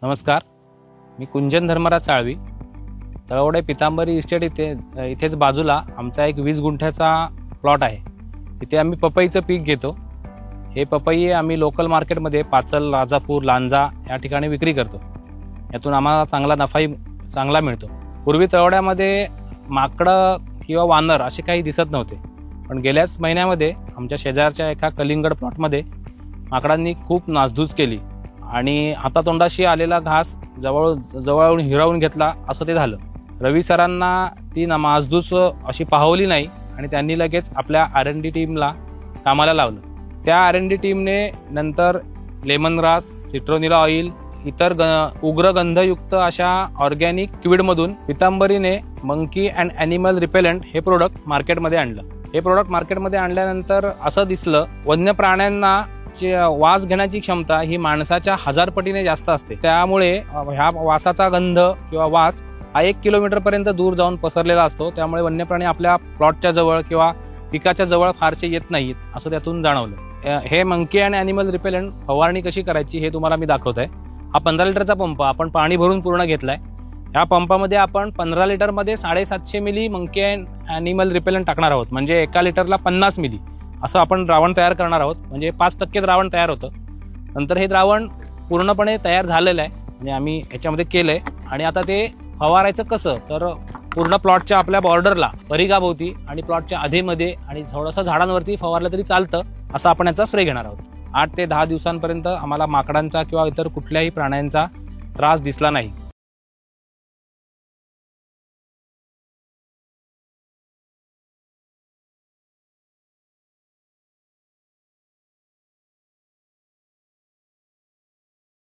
नमस्कार, मी कुंजन धर्मराज साळवी. तळवडे पितांबरी इस्टेट इथेच बाजूला आमचा एक 20 गुंठ्याचा प्लॉट आहे. तिथे आम्ही पपईचं पीक घेतो. हे पपई आम्ही लोकल मार्केटमध्ये पाचल, राजापूर, लांजा या ठिकाणी विक्री करतो. यातून आम्हाला चांगला नफाही चांगला मिळतो. पूर्वी तळवड्यामध्ये माकडं किंवा वानर असे काही दिसत नव्हते, पण गेल्याच महिन्यामध्ये आमच्या शेजारच्या एका कलिंगड प्लॉटमध्ये माकडांनी खूप नासधूस केली आणि हातातोंडाशी आलेला घास जवळून हिरावून घेतला असं ते झालं. रवी सरांना ती नासधूस अशी पाहवली नाही आणि त्यांनी लगेच आपल्या R&D टीमला कामाला लावलं. त्या R&D टीमने नंतर लेमन ग्रास, सिट्रोनिला ऑइल, इतर उग्र गंधयुक्त अशा ऑर्गॅनिक किडमधून पितांबरीने मंकी अँड ॲनिमल रिपेलंट हे प्रोडक्ट मार्केटमध्ये आणलं. हे प्रोडक्ट मार्केटमध्ये आणल्यानंतर असं दिसलं, वन्य प्राण्यांना वास घेण्याची क्षमता ही माणसाच्या 1000 पटीने जास्त असते. त्यामुळे ह्या वासाचा गंध किंवा वास हा 1 किलोमीटर पर्यंत दूर जाऊन पसरलेला असतो. त्यामुळे वन्य प्राणी आपल्या प्लॉटच्या जवळ किंवा पिकाच्या जवळ फारसे येत नाहीत असं त्यातून जाणवलं. हे मंकी आणि ॲनिमल रिपेलंट फवारणी कशी करायची हे तुम्हाला मी दाखवत आहे. हा 15 लिटरचा पंप आपण पाणी भरून पूर्ण घेतलाय. ह्या पंपामध्ये आपण 15 लिटरमध्ये 750 milli monkey and animal repellent टाकणार आहोत. म्हणजे 1 लिटरला 50 मिली असं आपण द्रावण तयार करणार आहोत. म्हणजे 5% द्रावण तयार होतं. नंतर हे द्रावण पूर्णपणे तयार झालेलं आहे आणि आम्ही याच्यामध्ये केलंय. आणि आता ते फवारायचं कसं, तर पूर्ण प्लॉटच्या आपल्या बॉर्डरला, परिघाभोवती आणि प्लॉटच्या आधीमध्ये आणि थोडंसं झाडांवरती फवारलं तरी चालतं असं आपण याचा स्प्रे घेणार आहोत. 8 ते 10 दिवसांपर्यंत आम्हाला माकडांचा किंवा इतर कुठल्याही प्राण्यांचा त्रास दिसला नाही.